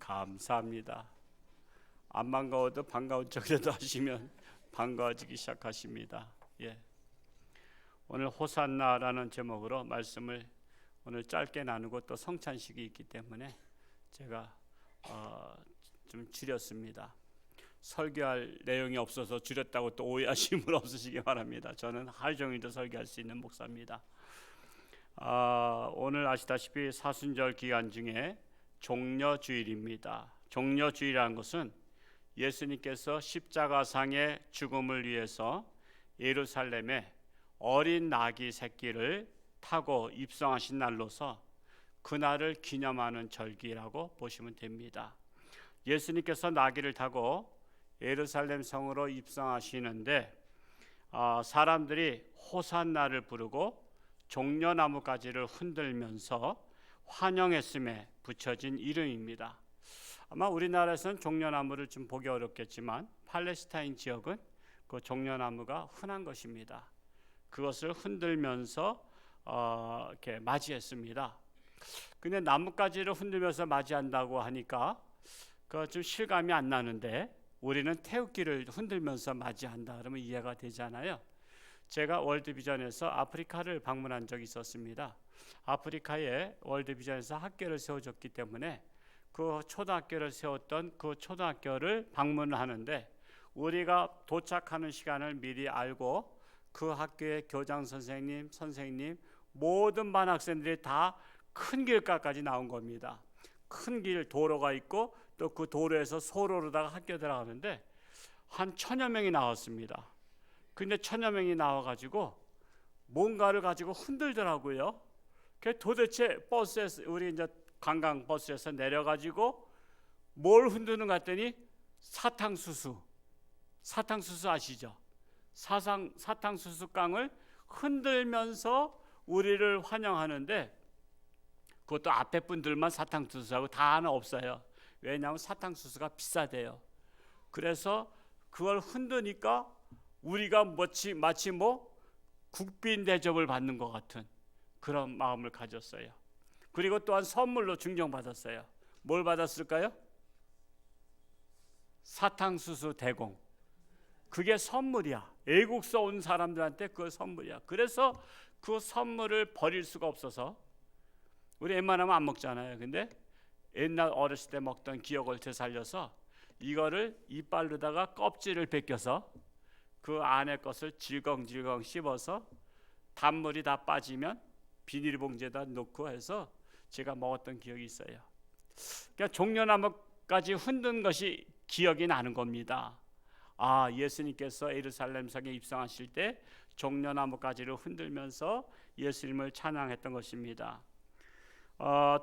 감사합니다. 안 반가워도 반가운 척이라도 하시면 반가워지기 시작하십니다. 오늘 호산나라는 제목으로 말씀을 오늘 짧게 나누고 또 성찬식이 있기 때문에 제가 좀 줄였습니다. 설교할 내용이 없어서 줄였다고 또 오해하시는 분 없으시기 바랍니다. 저는 하루 종일도 설교할 수 있는 목사입니다. 오늘 아시다시피 사순절 기간 중에 종려주일입니다. 종려주일이라는 것은 예수님께서 십자가상의 죽음을 위해서 예루살렘에 어린 나귀 새끼를 타고 입성하신 날로서 그날을 기념하는 절기라고 보시면 됩니다. 예수님께서 나귀를 타고 예루살렘 성으로 입성하시는데 사람들이 호산나를 부르고 종려나무 가지를 흔들면서 환영했음에 붙여진 이름입니다. 아마 우리나라에서는 종려나무를 좀 보기 어렵겠지만 팔레스타인 지역은 그 종려나무가 흔한 것입니다. 그것을 흔들면서 이렇게 맞이했습니다. 근데 나뭇가지를 흔들면서 맞이한다고 하니까 좀 실감이 안 나는데 우리는 태극기를 흔들면서 맞이한다 그러면 이해가 되잖아요. 제가 월드비전에서 아프리카를 방문한 적이 있었습니다. 아프리카에 월드비전에서 학교를 세워줬기 때문에 그 초등학교를 세웠던 그 초등학교를 방문을 하는데 우리가 도착하는 시간을 미리 알고 그 학교의 교장 선생님, 모든 반 학생들이 다 큰 길가까지 나온 겁니다. 큰 길 도로가 있고 또 그 도로에서 소로로다가 학교 들어가는데 한 1000여 명이 나왔습니다. 근데 1000여 명이 나와가지고 뭔가를 가지고 흔들더라고요. 도대체 버스에서 우리 이제 관광 버스에서 내려가지고 뭘 흔드는 것 같더니 사탕수수 아시죠? 사탕수수 깡을 흔들면서 우리를 환영하는데 그것도 앞에 분들만 사탕수수하고 다는 없어요. 왜냐하면 사탕수수가 비싸대요. 그래서 그걸 흔드니까 우리가 마치 국빈 대접을 받는 것 같은 그런 마음을 가졌어요. 그리고 또한 선물로 증정받았어요. 뭘 받았을까요? 사탕수수 대공. 그게 선물이야. 애국서 온 사람들한테 그 선물이야. 그래서 그 선물을 버릴 수가 없어서 우리 웬만하면 안 먹잖아요. 근데 옛날 어렸을 때 먹던 기억을 되살려서 이거를 이빨로다가 껍질을 벗겨서 그 안에 것을 질겅질겅 씹어서 단물이 다 빠지면 비닐봉지에다 넣고 해서 제가 먹었던 기억이 있어요. 그러니까 종려나무까지 흔든 것이 기억이 나는 겁니다. 예수님께서 예루살렘 성에 입성하실 때 종려나무가지를 흔들면서 예수님을 찬양했던 것입니다.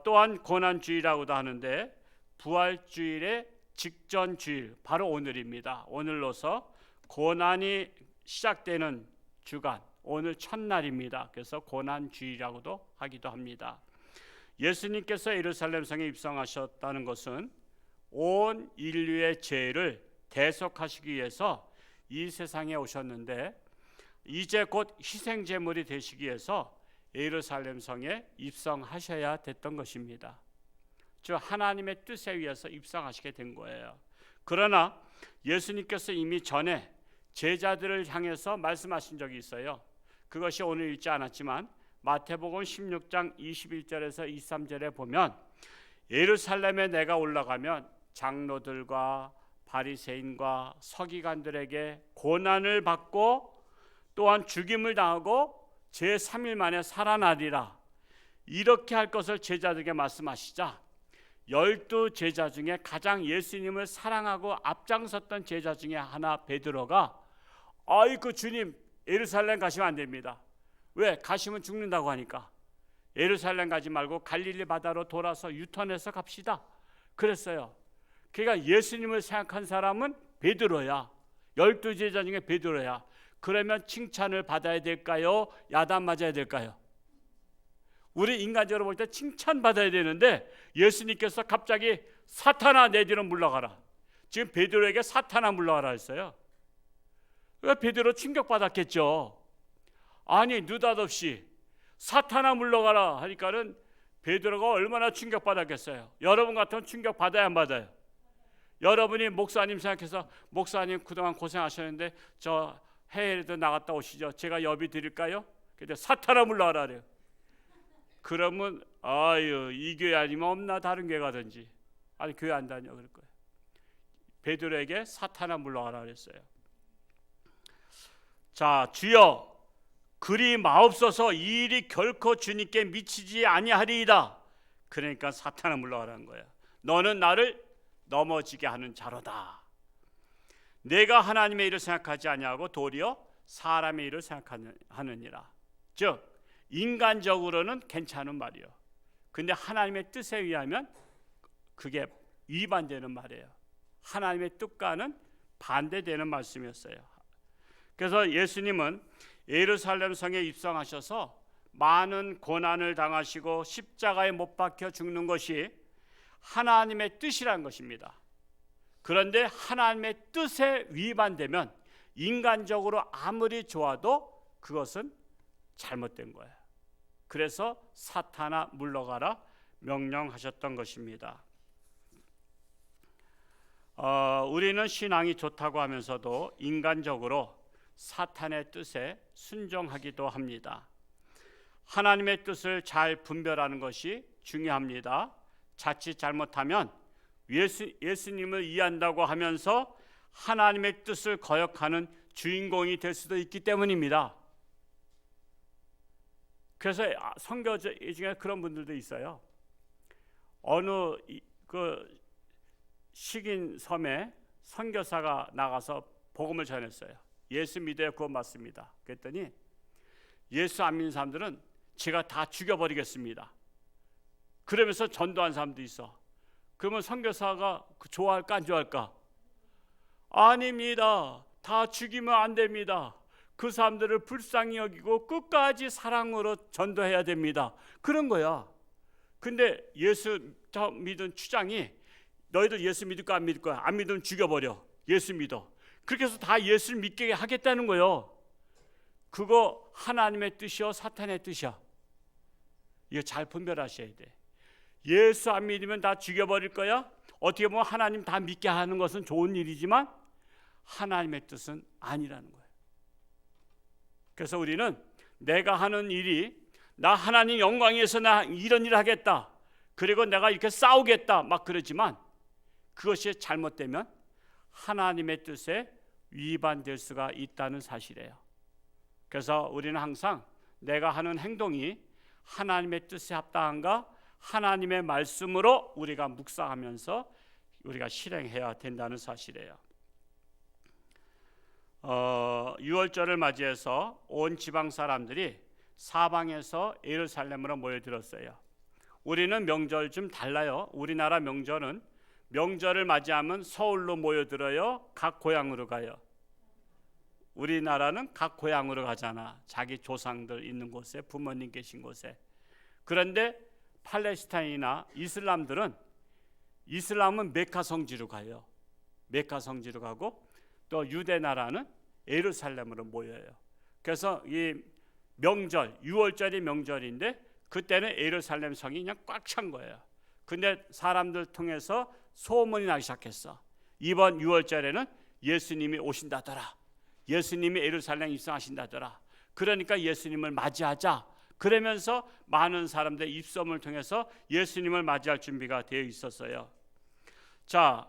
또한 고난주일이라고도 하는데 부활주일의 직전 주일 바로 오늘입니다. 오늘로서 고난이 시작되는 주간 오늘 첫날입니다. 그래서 고난주일이라고도 하기도 합니다. 예수님께서 예루살렘 성에 입성하셨다는 것은 온 인류의 죄를 대속하시기 위해서 이 세상에 오셨는데 이제 곧 희생제물이 되시기 위해서 예루살렘 성에 입성하셔야 됐던 것입니다. 즉 하나님의 뜻에 의해서 입성하시게 된 거예요. 그러나 예수님께서 이미 전에 제자들을 향해서 말씀하신 적이 있어요. 그것이 오늘 읽지 않았지만 마태복음 16장 21절에서 23절에 보면 예루살렘에 내가 올라가면 장로들과 바리새인과 서기관들에게 고난을 받고 또한 죽임을 당하고 제3일 만에 살아나리라 이렇게 할 것을 제자들에게 말씀하시자 12 제자 중에 가장 예수님을 사랑하고 앞장섰던 제자 중에 하나 베드로가 아이고 주님 예루살렘 가시면 안 됩니다. 왜? 가시면 죽는다고 하니까 예루살렘 가지 말고 갈릴리 바다로 돌아서 유턴해서 갑시다 그랬어요. 그러니까 예수님을 생각한 사람은 베드로야. 12 제자 중에 베드로야. 그러면 칭찬을 받아야 될까요? 야단 맞아야 될까요? 우리 인간적으로 볼 때 칭찬받아야 되는데 예수님께서 갑자기 사탄아 내 뒤로 물러가라. 지금 베드로에게 사탄아 물러가라 했어요. 베드로 충격받았겠죠. 아니 느닷없이 사탄아 물러가라 하니까는 베드로가 얼마나 충격받았겠어요. 여러분 같으면 충격받아야 안 받아요? 여러분이 목사님 생각해서 목사님 그동안 고생하셨는데 저 해외에도 나갔다 오시죠. 제가 여비 드릴까요? 근데 사탄아 물러가라 그래요. 그러면 아유 이 교회 아니면 없나 다른 교회 가든지 아니 교회 안 다녀 그럴 거예요. 베드로에게 사탄아 물러가라 그랬어요. 자 주여 그리 마옵소서 이 일이 결코 주님께 미치지 아니하리이다. 그러니까 사탄아 물러가라는 거예요. 너는 나를 넘어지게 하는 자로다. 내가 하나님의 일을 생각하지 아니하고 도리어 사람의 일을 생각하느니라. 즉 인간적으로는 괜찮은 말이요. 근데 하나님의 뜻에 의하면 그게 위반되는 말이에요. 하나님의 뜻과는 반대되는 말씀이었어요. 그래서 예수님은 예루살렘 성에 입성하셔서 많은 고난을 당하시고 십자가에 못 박혀 죽는 것이 하나님의 뜻이란 것입니다. 그런데 하나님의 뜻에 위반되면 인간적으로 아무리 좋아도 그것은 잘못된 거예요. 그래서 사탄아 물러가라 명령하셨던 것입니다. 우리는 신앙이 좋다고 하면서도 인간적으로 사탄의 뜻에 순종하기도 합니다. 하나님의 뜻을 잘 분별하는 것이 중요합니다. 자칫 잘못하면 예수님을 이해한다고 하면서 하나님의 뜻을 거역하는 주인공이 될 수도 있기 때문입니다. 그래서 선교 중에 그런 분들도 있어요. 어느 그 식인 섬에 선교사가 나가서 복음을 전했어요. 예수 믿어야 구원 받습니다. 그랬더니 예수 안 믿는 사람들은 제가 다 죽여버리겠습니다. 그러면서 전도한 사람도 있어. 그러면 선교사가 좋아할까 안 좋아할까? 아닙니다. 다 죽이면 안 됩니다. 그 사람들을 불쌍히 여기고 끝까지 사랑으로 전도해야 됩니다. 그런 거야. 근데 예수 믿은 추장이 너희들 예수 믿을 거야 안 믿을 거야? 안 믿으면 죽여버려. 예수 믿어. 그렇게 해서 다 예수를 믿게 하겠다는 거예요. 그거 하나님의 뜻이요 사탄의 뜻이야. 이거 잘 분별하셔야 돼. 예수 안 믿으면 다 죽여버릴 거야? 어떻게 보면 하나님 다 믿게 하는 것은 좋은 일이지만 하나님의 뜻은 아니라는 거예요. 그래서 우리는 내가 하는 일이 나 하나님 영광 위해서 나 이런 일을 하겠다. 그리고 내가 이렇게 싸우겠다. 막 그러지만 그것이 잘못되면 하나님의 뜻에 위반될 수가 있다는 사실이에요. 그래서 우리는 항상 내가 하는 행동이 하나님의 뜻에 합당한가 하나님의 말씀으로 우리가 묵상하면서 우리가 실행해야 된다는 사실이에요. 6월절을 맞이해서 온 지방 사람들이 사방에서 예루살렘으로 모여들었어요. 우리는 명절 좀 달라요. 우리나라 명절은 명절을 맞이하면 서울로 모여들어요. 각 고향으로 가요. 우리나라는 각 고향으로 가잖아. 자기 조상들 있는 곳에 부모님 계신 곳에. 그런데 팔레스타인이나 이슬람은 메카 성지로 가요. 메카 성지로 가고 또 유대 나라는 예루살렘으로 모여요. 그래서 이 명절 6월절이 명절인데 그때는 예루살렘 성이 그냥 꽉 찬 거예요. 근데 사람들 통해서 소문이 나기 시작했어. 이번 6월절에는 예수님이 오신다더라. 예수님이 예루살렘 입성하신다더라. 그러니까 예수님을 맞이하자. 그러면서 많은 사람들의 입소문을 통해서 예수님을 맞이할 준비가 되어 있었어요. 자,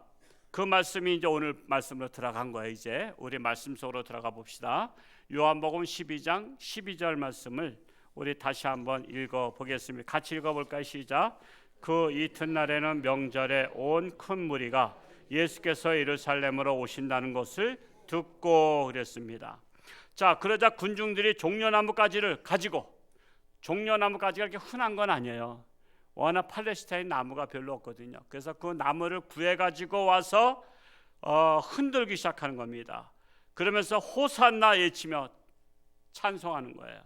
그 말씀이 이제 오늘 말씀으로 들어간 거예요. 이제 우리 말씀 속으로 들어가 봅시다. 요한복음 12장 12절 말씀을 우리 다시 한번 읽어 보겠습니다. 같이 읽어 볼까요? 시작. 그 이튿날에는 명절에 온 큰 무리가 예수께서 예루살렘으로 오신다는 것을 듣고 그랬습니다. 자, 그러자 군중들이 종려나무 가지를 가지고, 종려나무 가지가 이렇게 흔한 건 아니에요. 워낙 팔레스타인 나무가 별로 없거든요. 그래서 그 나무를 구해 가지고 와서 흔들기 시작하는 겁니다. 그러면서 호산나 외치며 찬송하는 거예요.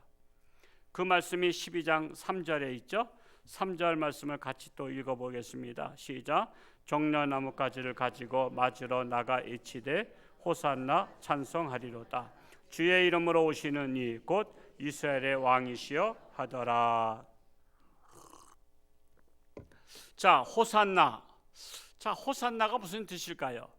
그 말씀이 12장 3절에 있죠. 3절 말씀을 같이 또 읽어보겠습니다. 시작. 종려나무 가지를 가지고 맞으러 나가 외치되 호산나 찬송하리로다. 주의 이름으로 오시는 이 곧 이스라엘의 왕이시여 하더라. 자, 호산나. 자, 호산나가 무슨 뜻일까요?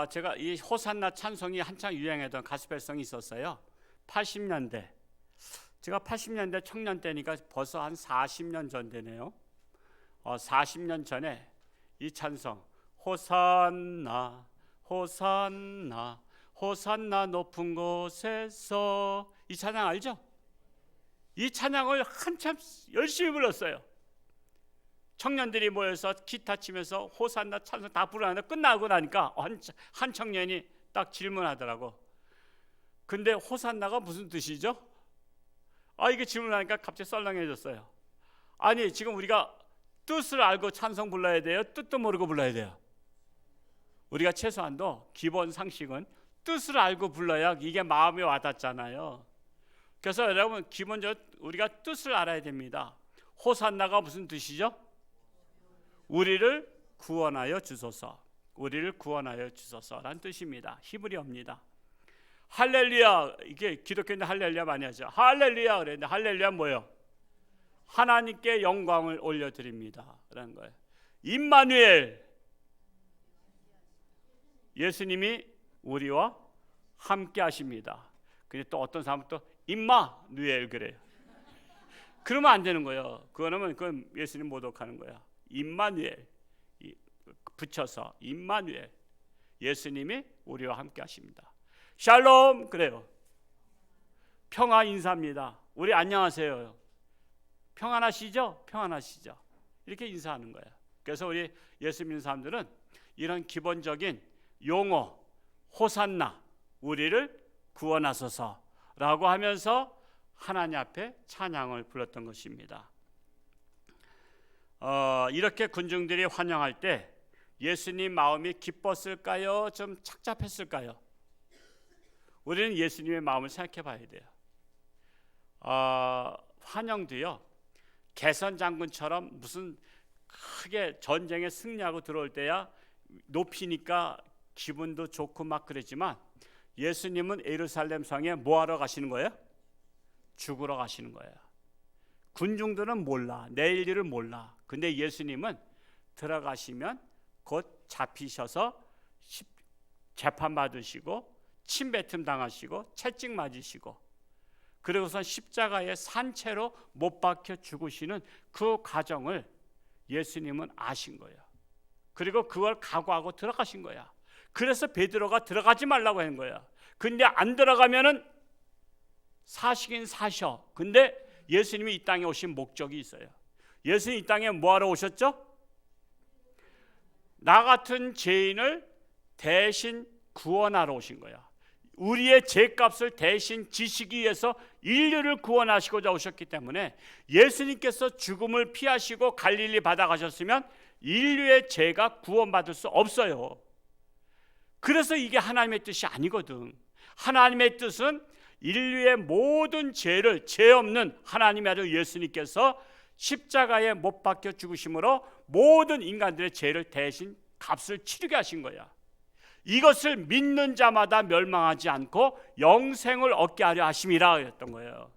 제가 이 호산나 찬송이 한창 유행했던 가스펠성이 있었어요. 80년대. 제가 80년대 청년 때니까 벌써 한 40년 전 되네요. 40년 전에 이 찬송 호산나 호산나 호산나 높은 곳에서, 이 찬양 알죠? 이 찬양을 한참 열심히 불렀어요. 청년들이 모여서 기타 치면서 호산나 찬송 다 부르는데 끝나고 나니까 한 청년이 딱 질문하더라고. 근데 호산나가 무슨 뜻이죠? 이게 질문하니까 갑자기 썰렁해졌어요. 아니, 지금 우리가 뜻을 알고 찬송 불러야 돼요? 뜻도 모르고 불러야 돼요? 우리가 최소한도 기본 상식은 뜻을 알고 불러야 이게 마음에 와닿잖아요. 그래서 여러분, 기본적으로 우리가 뜻을 알아야 됩니다. 호산나가 무슨 뜻이죠? 우리를 구원하여 주소서, 우리를 구원하여 주소서라는 뜻입니다. 히브리어입니다. 할렐루야, 이게 기독교인들 할렐루야 많이 하죠. 할렐루야 그랬는데 할렐루야 뭐예요? 하나님께 영광을 올려드립니다 라는 거예요. 임마누엘, 예수님이 우리와 함께 하십니다. 근데 또 어떤 사람은 또 임마누엘 그래요. 그러면 안 되는 거예요. 그건 예수님 모독하는 거야. 임마누엘 붙여서 임마누엘, 예수님이 우리와 함께 하십니다. 샬롬 그래요. 평화 인사입니다. 우리 안녕하세요. 평안하시죠? 평안하시죠? 이렇게 인사하는 거예요. 그래서 우리 예수 믿는 사람들은 이런 기본적인 용어, 호산나, 우리를 구원하소서라고 하면서 하나님 앞에 찬양을 불렀던 것입니다. 이렇게 군중들이 환영할 때 예수님 마음이 기뻤을까요? 좀 착잡했을까요? 우리는 예수님의 마음을 생각해 봐야 돼요. 환영도요, 개선 장군처럼 무슨 크게 전쟁에 승리하고 들어올 때야 높이니까 기분도 좋고 막 그랬지만, 예수님은 예루살렘 성에 뭐 하러 가시는 거예요? 죽으러 가시는 거예요. 군중들은 몰라, 내일 일을 몰라. 근데 예수님은 들어가시면 곧 잡히셔서 재판받으시고 침뱉음 당하시고 채찍 맞으시고, 그리고선 십자가에 산채로 못 박혀 죽으시는 그 과정을 예수님은 아신 거예요. 그리고 그걸 각오하고 들어가신 거야. 그래서 베드로가 들어가지 말라고 한 거야. 근데 안 들어가면은 사시긴 사셔. 근데 예수님이 이 땅에 오신 목적이 있어요. 예수님이 이 땅에 뭐하러 오셨죠? 나 같은 죄인을 대신 구원하러 오신 거야. 우리의 죄값을 대신 지시기 위해서 인류를 구원하시고자 오셨기 때문에, 예수님께서 죽음을 피하시고 갈릴리 바다 가셨으면 인류의 죄가 구원받을 수 없어요. 그래서 이게 하나님의 뜻이 아니거든. 하나님의 뜻은 인류의 모든 죄를, 죄 없는 하나님의 아들 예수님께서 십자가에 못 박혀 죽으심으로 모든 인간들의 죄를 대신 값을 치르게 하신 거야. 이것을 믿는 자마다 멸망하지 않고 영생을 얻게 하려 하심이라 했던 거예요.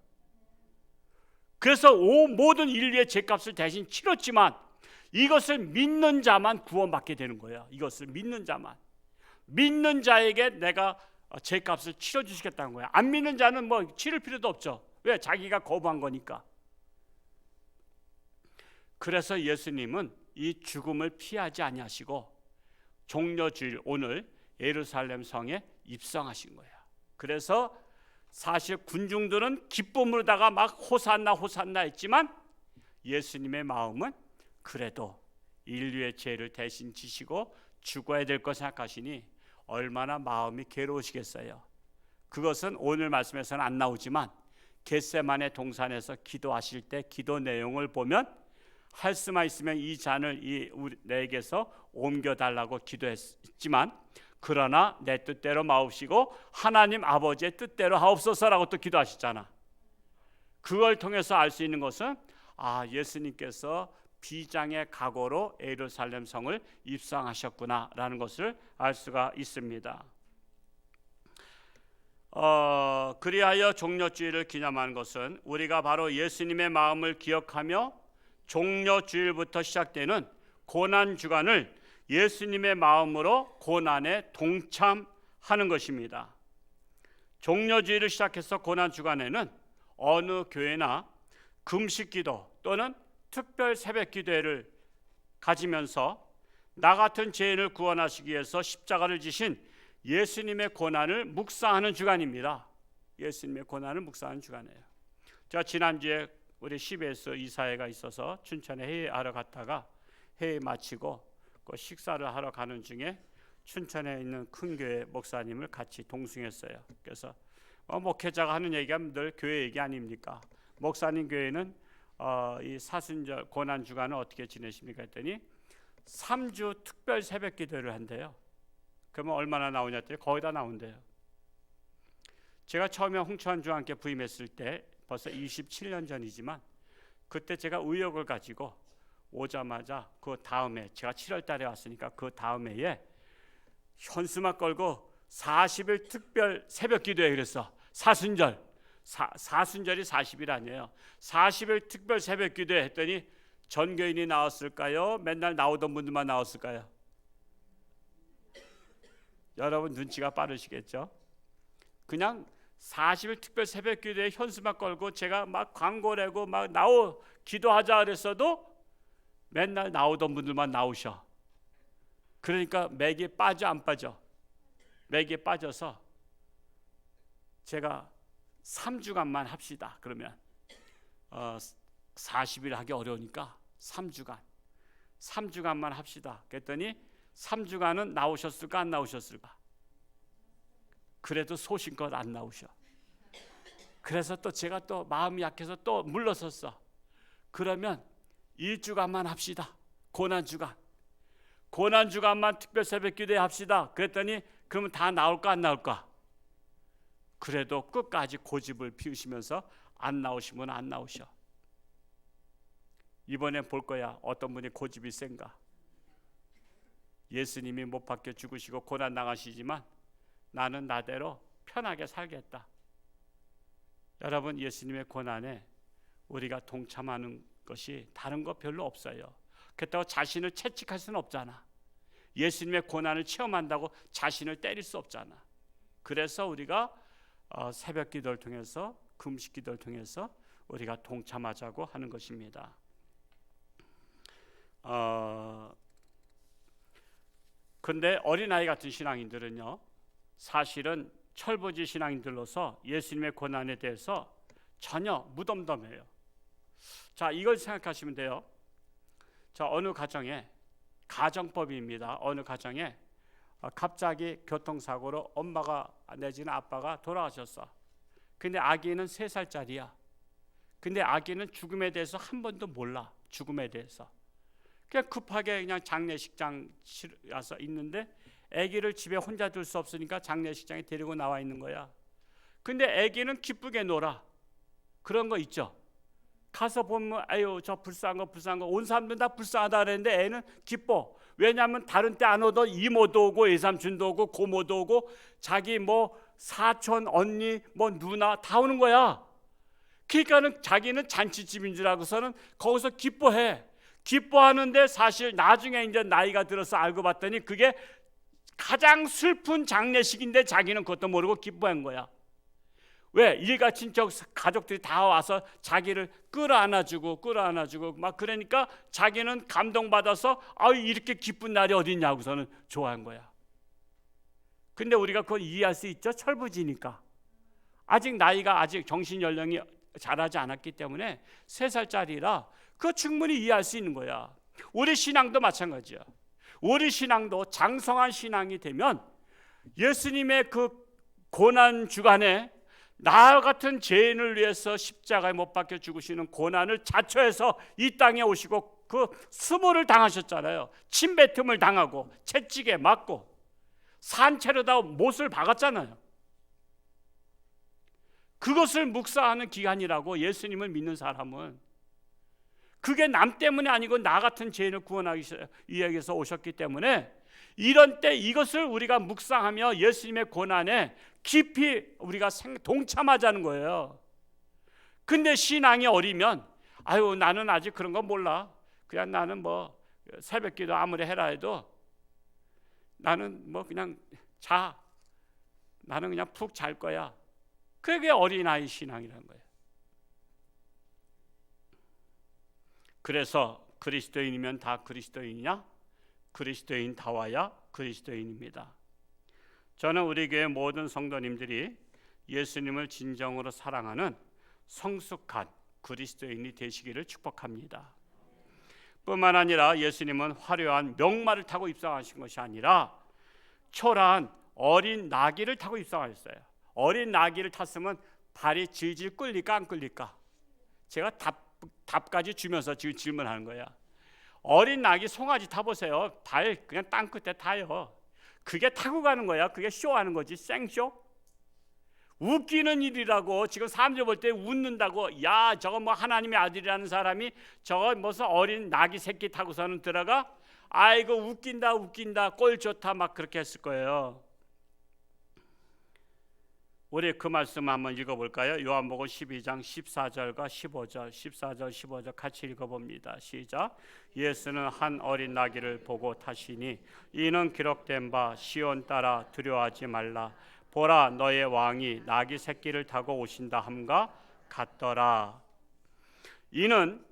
그래서 모든 인류의 죄값을 대신 치렀지만 이것을 믿는 자만 구원받게 되는 거예요. 이것을 믿는 자만, 믿는 자에게 내가 죄값을 치러주시겠다는 거야. 안 믿는 자는 뭐 치를 필요도 없죠. 왜? 자기가 거부한 거니까. 그래서 예수님은 이 죽음을 피하지 아니하시고 종려주일 오늘 예루살렘 성에 입성하신 거야. 그래서 사실 군중들은 기쁨으로다가 막 호산나 호산나 했지만, 예수님의 마음은 그래도 인류의 죄를 대신 지시고 죽어야 될 것 생각하시니 얼마나 마음이 괴로우시겠어요. 그것은 오늘 말씀에서는 안 나오지만 겟세마네 동산에서 기도하실 때 기도 내용을 보면, 할 수만 있으면 이 잔을 내게서 옮겨달라고 기도했지만, 그러나 내 뜻대로 마옵시고 하나님 아버지의 뜻대로 하옵소서라고 또 기도하셨잖아. 그걸 통해서 알 수 있는 것은, 예수님께서 비장의 각오로 예루살렘 성을 입성하셨구나라는 것을 알 수가 있습니다. 그리하여 종려주일을 기념하는 것은 우리가 바로 예수님의 마음을 기억하며 종려주일부터 시작되는 고난 주간을 예수님의 마음으로 고난에 동참하는 것입니다. 종려주일을 시작해서 고난 주간에는 어느 교회나 금식기도 또는 특별 새벽기도회를 가지면서 나 같은 죄인을 구원하시기 위해서 십자가를 지신 예수님의 고난을 묵상하는 주간입니다. 예수님의 고난을 묵상하는 주간이에요. 제가 지난주에 우리 CBS 이사회가 있어서 춘천에 회의하러 갔다가 회의 마치고 그 식사를 하러 가는 중에 춘천에 있는 큰 교회 목사님을 같이 동승했어요. 그래서 목회자가 하는 얘기가 늘 교회 얘기 아닙니까? 목사님 교회는 이 사순절 고난 주간을 어떻게 지내십니까 했더니 3주 특별 새벽 기도를 한대요. 그러면 얼마나 나오냐 했더니 거의 다 나온대요. 제가 처음에 홍천중앙교회 부임했을 때 벌써 27년 전이지만 그때 제가 의욕을 가지고 오자마자 그 다음에 제가 7월 달에 왔으니까 그 다음 해에 현수막 걸고 40일 특별 새벽 기도회 그랬어. 사순절. 사순절이 40일 아니에요. 40일 특별 새벽 기도회 했더니 전교인이 나왔을까요? 맨날 나오던 분들만 나왔을까요? 여러분 눈치가 빠르시겠죠? 그냥 40일 특별 새벽 기도회 현수막 걸고 제가 막 광고 내고 막 기도하자 그랬어도 맨날 나오던 분들만 나오셔. 그러니까 맥이 빠져 안 빠져? 맥이 빠져서 제가 3주간만 합시다. 그러면 40일 하기 어려우니까 3주간만 합시다. 그랬더니 3주간은 나오셨을까 안 나오셨을까? 그래도 소신껏 안 나오셔. 그래서 또 제가 또 마음이 약해서 또 물러섰어. 그러면 1주간만 합시다. 고난주간만 특별 새벽 기도회 합시다. 그랬더니 그러면 다 나올까 안 나올까? 그래도 끝까지 고집을 피우시면서 안 나오시면 안 나오셔. 이번에 볼 거야. 어떤 분이 고집이 센가? 예수님이 못 박혀 죽으시고 고난 당하시지만 나는 나대로 편하게 살겠다. 여러분, 예수님의 고난에 우리가 동참하는 것이 다른 거 별로 없어요. 그렇다고 자신을 채찍할 수는 없잖아. 예수님의 고난을 체험한다고 자신을 때릴 수 없잖아. 그래서 우리가 새벽 기도를 통해서 금식 기도를 통해서 우리가 동참하자고 하는 것입니다. 근데 어린아이 같은 신앙인들은요, 사실은 철부지 신앙인들로서 예수님의 고난에 대해서 전혀 무덤덤해요. 자, 이걸 생각하시면 돼요. 자, 어느 가정에, 가정법입니다. 어느 가정에 갑자기 교통사고로 엄마가 내지는 아빠가 돌아가셨어. 근데 아기는 3살짜리야. 근데 아기는 죽음에 대해서 한 번도 몰라. 죽음에 대해서. 그냥 급하게 그냥 장례식장 와서 있는데 아기를 집에 혼자 둘 수 없으니까 장례식장에 데리고 나와 있는 거야. 근데 아기는 기쁘게 놀아. 그런 거 있죠. 가서 보면 아유 저 불쌍한 거 온 사람들 다 불쌍하다 그랬는데 애는 기뻐. 왜냐하면 다른 때 안 오던 이모도 오고 외삼촌도 오고 고모도 오고 자기 뭐 사촌 언니 뭐 누나 다 오는 거야. 그러니까는 자기는 잔치집인 줄 알고서는 거기서 기뻐해. 기뻐하는데 사실 나중에 이제 나이가 들어서 알고 봤더니 그게 가장 슬픈 장례식인데 자기는 그것도 모르고 기뻐한 거야. 왜? 일가 친척 가족들이 다 와서 자기를 끌어안아주고 막 그러니까 자기는 감동받아서 이렇게 기쁜 날이 어딨냐고서는 좋아한 거야. 근데 우리가 그걸 이해할 수 있죠? 철부지니까. 아직 나이가 아직 정신 연령이 자라지 않았기 때문에 3살짜리라 그거 충분히 이해할 수 있는 거야. 우리 신앙도 마찬가지야. 우리 신앙도 장성한 신앙이 되면 예수님의 그 고난 주간에 나 같은 죄인을 위해서 십자가에 못 박혀 죽으시는 고난을 자초해서 이 땅에 오시고 그 수모를 당하셨잖아요. 침뱉음을 당하고 채찍에 맞고 산채로다 못을 박았잖아요. 그것을 묵상하는 기간이라고. 예수님을 믿는 사람은 그게 남 때문이 아니고 나 같은 죄인을 구원하기 위해서 오셨기 때문에 이런 때 이것을 우리가 묵상하며 예수님의 고난에 깊이 우리가 동참하자는 거예요. 근데 신앙이 어리면 아유, 나는 아직 그런 거 몰라. 그냥 나는 뭐 새벽기도 아무리 해라 해도 나는 뭐 그냥 자. 나는 그냥 푹 잘 거야. 그게 어린아이 신앙이라는 거예요. 그래서 그리스도인이면 다 그리스도인이냐? 그리스도인 다와야 그리스도인입니다. 저는 우리 교회 모든 성도님들이 예수님을 진정으로 사랑하는 성숙한 그리스도인이 되시기를 축복합니다. 뿐만 아니라 예수님은 화려한 명마를 타고 입성하신 것이 아니라 초라한 어린 나귀를 타고 입성하셨어요. 어린 나귀를 탔으면 발이 질질 끌릴까 안 끌릴까? 제가 답까지 주면서 지금 질문하는 거야. 어린 나귀 송아지 타보세요. 발 그냥 땅 끝에 타요. 그게 타고 가는 거야. 그게 쇼하는 거지. 생쇼. 웃기는 일이라고. 지금 사람들 볼 때 웃는다고. 야, 저거 뭐 하나님의 아들이라는 사람이 저거 무슨 어린 나귀 새끼 타고서는 들어가? 아이고 웃긴다 웃긴다 꼴 좋다 막 그렇게 했을 거예요. 우리 그 말씀 한번 읽어볼까요? 요한복음 12장 14절과 15절 14절 15절 같이 읽어봅니다. 시작. 예수는 한 어린 나귀를 보고 타시니 이는 기록된 바 시온 따라 두려워하지 말라 보라 너의 왕이 나귀 새끼를 타고 오신다 함과 같더라. 이는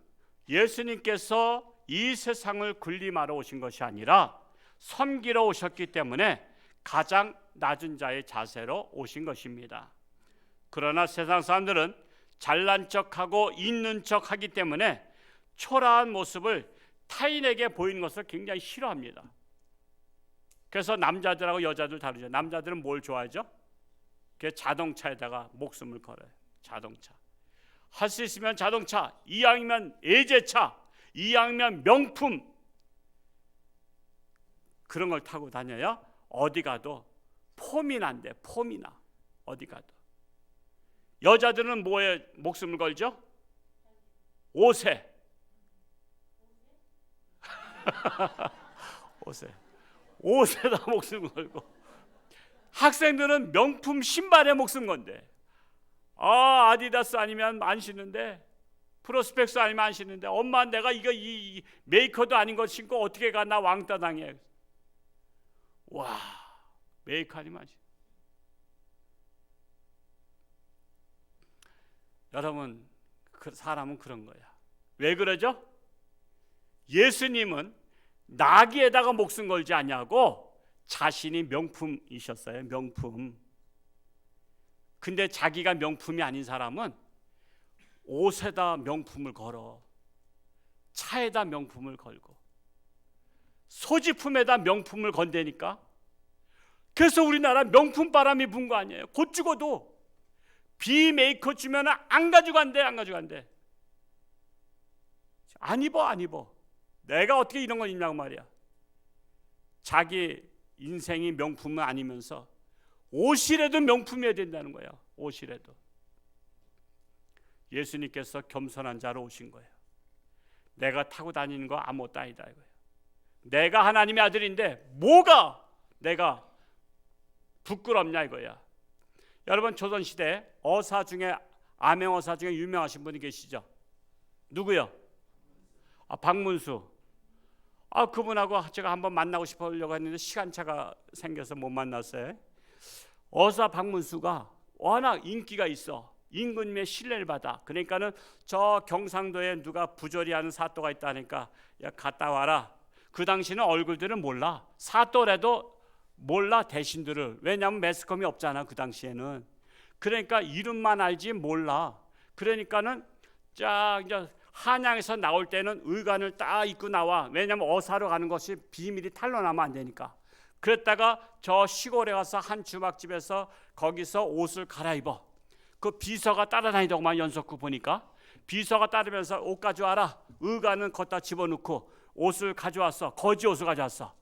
예수님께서 이 세상을 군림하러 오신 것이 아니라 섬기러 오셨기 때문에 가장 낮은 자의 자세로 오신 것입니다. 그러나 세상 사람들은 잘난 척하고 있는 척하기 때문에 초라한 모습을 타인에게 보이는 것을 굉장히 싫어합니다. 그래서 남자들하고 여자들 다르죠. 남자들은 뭘 좋아하죠? 그 자동차에다가 목숨을 걸어요. 자동차. 할 수 있으면 자동차, 이왕이면 예제차, 이왕이면 명품 그런 걸 타고 다녀야 어디 가도 폼이 난대. 폼이 나. 어디 가도. 여자들은 뭐에 목숨을 걸죠? 옷에. 옷에다 목숨을 걸고. 학생들은 명품 신발에 목숨 건데. 아디다스 아니면 안 신는데, 프로스펙스 아니면 안 신는데, 엄마 내가 이 메이커도 아닌 거 신고 어떻게 가? 나 왕따 당해. 와, 메이커 아니면 안 신. 여러분, 그 사람은 그런 거야. 왜 그러죠? 예수님은 나귀에다가 목숨 걸지 않냐고 자신이 명품이셨어요. 명품. 근데 자기가 명품이 아닌 사람은 옷에다 명품을 걸어, 차에다 명품을 걸고, 소지품에다 명품을 건대니까. 그래서 우리나라 명품 바람이 분 거 아니에요. 곧 죽어도 비메이커 주면 안 가지고 간대. 안 가지고 간대. 안 입어. 내가 어떻게 이런 걸 입냐고 말이야. 자기 인생이 명품은 아니면서 옷이라도 명품이어야 된다는 거예요. 옷이라도. 예수님께서 겸손한 자로 오신 거예요. 내가 타고 다니는 거 아무것도 아니다 이거예요. 내가 하나님의 아들인데 뭐가 내가 부끄럽냐 이거야. 여러분, 조선시대 어사 중에 암행어사 중에 유명하신 분이 계시죠? 누구요? 박문수. 그분하고 제가 한번 만나고 싶으려고 했는데 시간차가 생겨서 못 만났어요. 어사 박문수가 워낙 인기가 있어. 임금님의 신뢰를 받아. 그러니까는 저 경상도에 누가 부조리 하는 사또가 있다니까 야 갔다 와라. 그 당시는 얼굴들은 몰라. 사또라도 몰라 대신들을. 왜냐하면 매스컴이 없잖아 그 당시에는. 그러니까 이름만 알지 몰라. 그러니까는 자 이제 한양에서 나올 때는 의관을 딱 입고 나와. 왜냐하면 어사로 가는 것이 비밀이 탄로나면 안 되니까. 그랬다가 저 시골에 가서 한 주막집에서 거기서 옷을 갈아입어. 그 비서가 따라다니더구만. 연속구 보니까 비서가 따르면서 옷 가져와라. 의관은 걷다 집어넣고 옷을 가져왔어. 거지 옷을 가져왔어.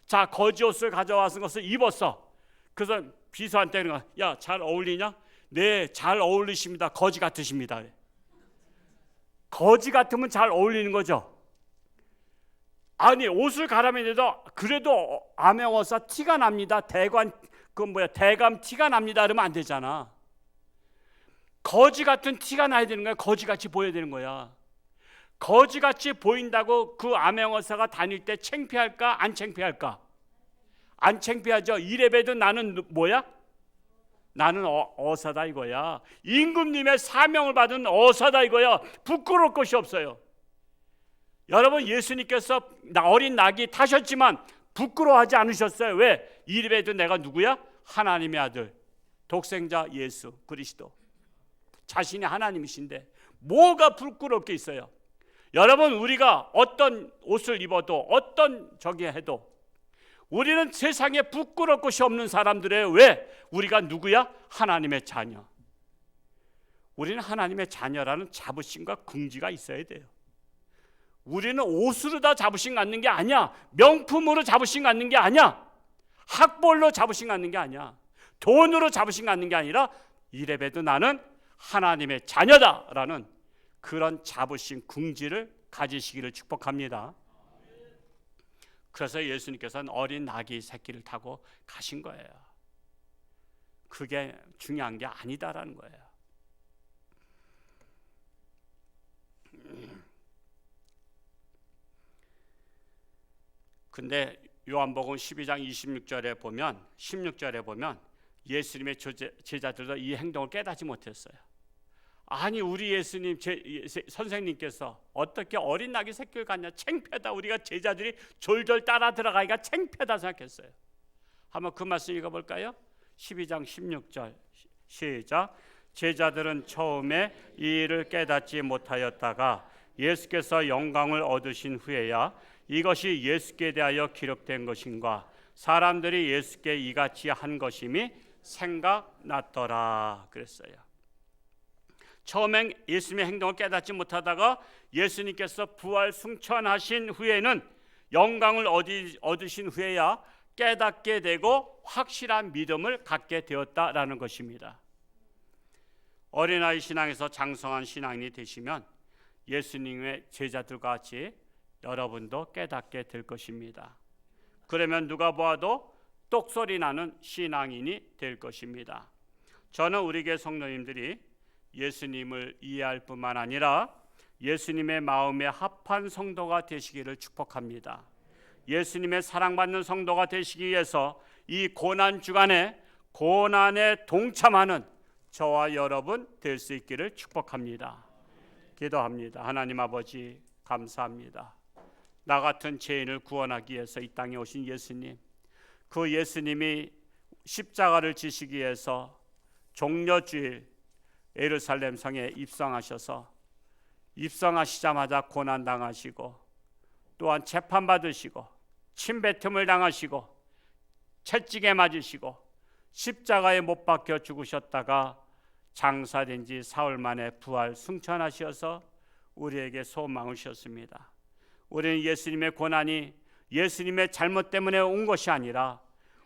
자, 거지 옷을 가져와서 것을 입었어. 그래서 비서한테 그런 거야. 야, 잘 어울리냐? 네, 잘 어울리십니다. 거지 같으십니다. 거지 같으면 잘 어울리는 거죠. 아니, 옷을 갈아입는데도 그래도 암행어사 티가 납니다. 대감 티가 납니다. 그러면 안 되잖아. 거지 같은 티가 나야 되는 거야. 거지같이 보여야 되는 거야. 거지같이 보인다고 그 암행어사가 다닐 때 창피할까 안 창피할까? 안 창피하죠. 이래봬도 나는 뭐야? 나는 어사다 이거야. 임금님의 사명을 받은 어사다 이거야. 부끄러울 것이 없어요. 여러분, 예수님께서 어린 낙이 타셨지만 부끄러워하지 않으셨어요. 왜? 이래봬도 내가 누구야? 하나님의 아들, 독생자 예수 그리스도, 자신이 하나님이신데 뭐가 부끄러울 게 있어요? 여러분, 우리가 어떤 옷을 입어도 어떤 저기 해도 우리는 세상에 부끄러울 것이 없는 사람들이에요. 왜? 우리가 누구야? 하나님의 자녀. 우리는 하나님의 자녀라는 자부심과 긍지가 있어야 돼요. 우리는 옷으로 다 자부심 갖는 게 아니야. 명품으로 자부심 갖는 게 아니야. 학벌로 자부심 갖는 게 아니야. 돈으로 자부심 갖는 게 아니라 이래봬도 나는 하나님의 자녀다라는 그런 자부심, 긍지를 가지시기를 축복합니다. 그래서 예수님께서는 어린 나귀 새끼를 타고 가신 거예요. 그게 중요한 게 아니다라는 거예요. 근데 요한복음 12장 26절에 보면 16절에 보면 예수님의 제자들도 이 행동을 깨닫지 못했어요. 아니, 우리 예수님 선생님께서 어떻게 어린 나귀 새끼를 갖냐? 창피하다. 우리가 제자들이 졸졸 따라 들어가기가 창피하다 생각했어요. 한번 그 말씀 읽어볼까요? 12장 16절 시작. 제자들은 처음에 이 일을 깨닫지 못하였다가 예수께서 영광을 얻으신 후에야 이것이 예수께 대하여 기록된 것인가, 사람들이 예수께 이같이 한 것임이 생각났더라 그랬어요. 처음엔 예수님의 행동을 깨닫지 못하다가 예수님께서 부활 승천하신 후에는 영광을 얻으신 후에야 깨닫게 되고 확실한 믿음을 갖게 되었다라는 것입니다. 어린아이 신앙에서 장성한 신앙인이 되시면 예수님의 제자들과 같이 여러분도 깨닫게 될 것입니다. 그러면 누가 보아도 똑소리 나는 신앙인이 될 것입니다. 저는 우리 교회 성도님들이 예수님을 이해할 뿐만 아니라 예수님의 마음에 합한 성도가 되시기를 축복합니다. 예수님의 사랑받는 성도가 되시기 위해서 이 고난 주간에 고난에 동참하는 저와 여러분 될 수 있기를 축복합니다. 기도합니다. 하나님 아버지, 감사합니다. 나 같은 죄인을 구원하기 위해서 이 땅에 오신 예수님, 그 예수님이 십자가를 지시기 위해서 종려주일 예루살렘 성에 입성하시자마자 고난당하시고 또한 재판받으시고 침뱉음을 당하시고 채찍에 맞으시고 십자가에 못 박혀 죽으셨다가 장사된 지 사흘 만에 부활 승천하셔서 우리에게 소망을 주셨습니다. 우리는 예수님의 고난이 예수님의 잘못 때문에 온 것이 아니라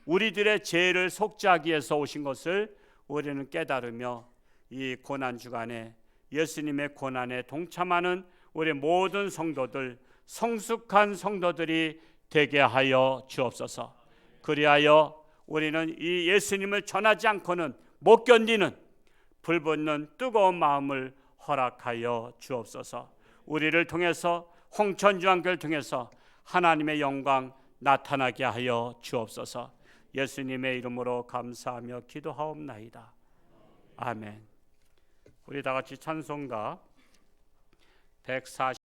우리들의 죄를 속죄하기 위해서 오신 것을 우리는 깨달으며 이 고난 주간에 예수님의 고난에 동참하는 우리 모든 성도들, 성숙한 성도들이 되게 하여 주옵소서. 그리하여 우리는 이 예수님을 전하지 않고는 못 견디는 불붙는 뜨거운 마음을 허락하여 주옵소서. 우리를 통해서 홍천주안교를 통해서 하나님의 영광 나타나게 하여 주옵소서. 예수님의 이름으로 감사하며 기도하옵나이다. 아멘. 우리 다 같이 찬송가 140